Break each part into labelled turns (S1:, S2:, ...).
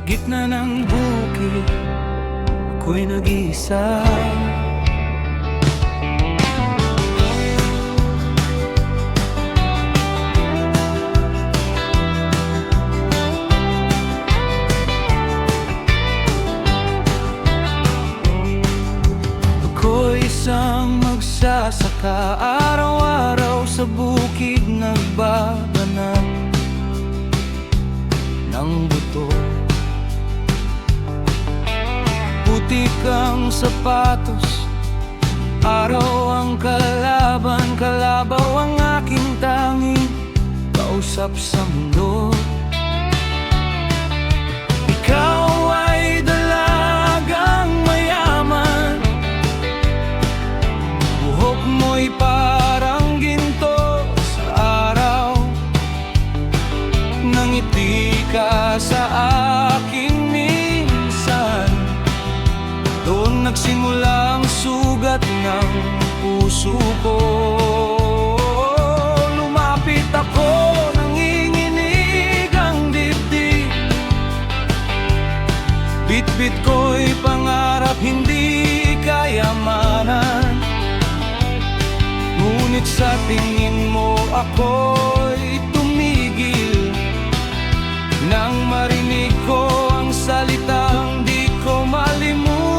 S1: gitna ng bukid, ako'y nag-iisa. Ako'y isang magsasaka, araw-araw sa bukid nagbabanat ng buto. Putik ang sapatos, araw ang kalaban, kalabaw ang aking tanging kausap sa mundo. Ikaw ay dalagang mayaman, buhok mo'y parang ginto sa araw. Nangiti ka sa akin minsan, doon nagsimula ang sugat ng puso ko. Lumapit ako, nanginginig ang dibdib, bit-bit ko'y pangarap, hindi kayamanan. Ngunit sa tingin mo ako'y tumigil nang marinig ko ang salitang di ko malimutan.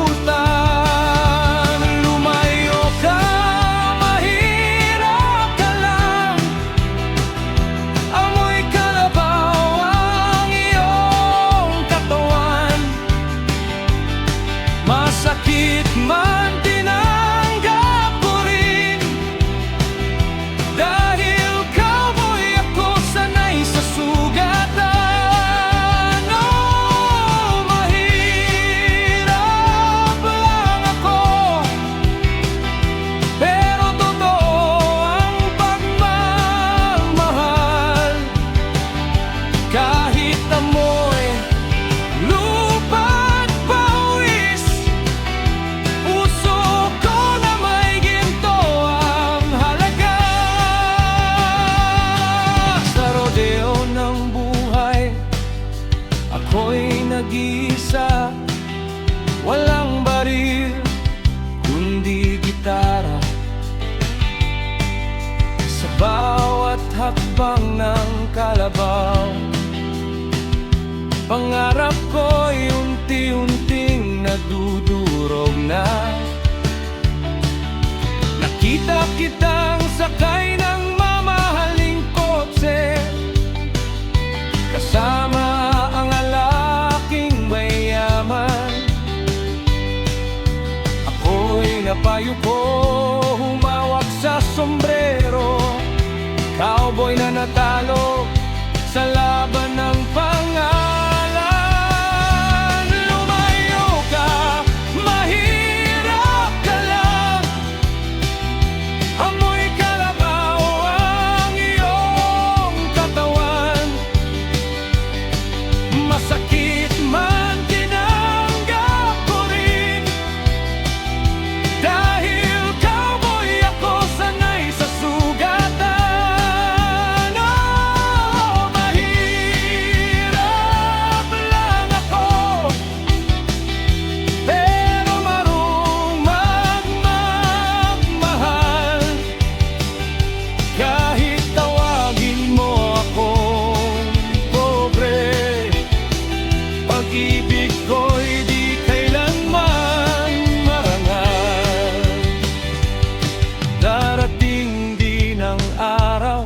S1: Lumayo ka, mahirap ka lang, amoy kalabaw ang iyong katawan. Masakit man tinanggap ko rin, dahil cowboy ako, sanay sa sugatan. Ako'y nag-iisa, walang baril, kundi gitara. Sa bawat hakbang ng kalabaw, pangarap ko'y unti-unting nadudurog na. Nakita kitang sakay ng mamahaling kotse, kasama ang lalaking mayaman. Ako'y napayuko, humawak sa sombrero, cowboy na natalo sa laban ng pangalan. Lumayo ka, mahirap ka lang, amoy kalabaw ang iyong katawan. Masakit man tinanggap ko rin, dahil cowboy ako, sanay sa sugatan. Oh, mahirap lang ako, pero marunong magmahal. Kahit tawagin mo akong pobre, pag-ibig ko'y di kailanman marangal. Darating din ang araw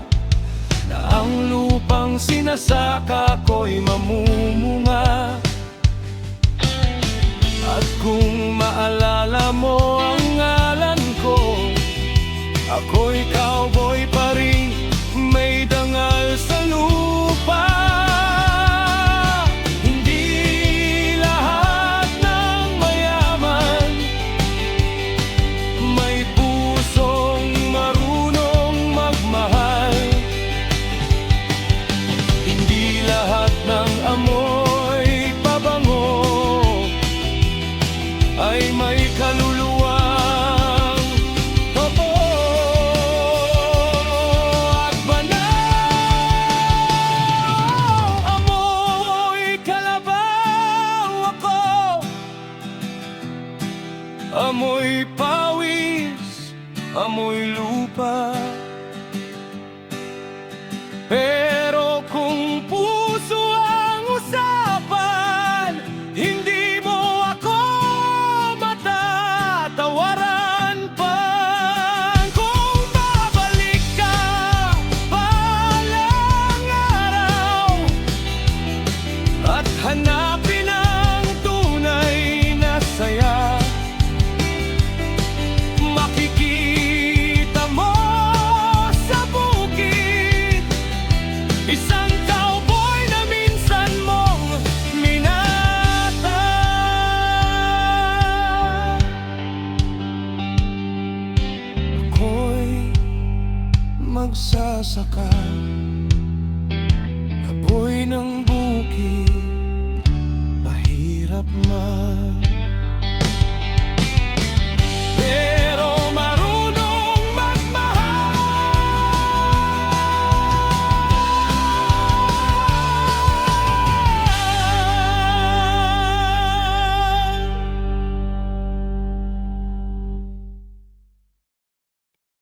S1: na ang lupang sinasaka ko'y mamumunga. At kung maalala mo ang ngalan ko, ako'y cowboy pa rin, may dangal sa lupa. Hindi lahat ng mayaman may pusong marunong magmahal. Hindi lahat ng amoy pabango ay may kaluluwang totoo. amoy lupa. Pero kung puso ang usapan, hindi mo ako matatawaran pa. Kung babalik ka balang araw at hanapin ang tunay na saya, makikita mo sa bukid isang cowboy na minsan mong minata. Ako'y magsasaka, kaboy ng bukid.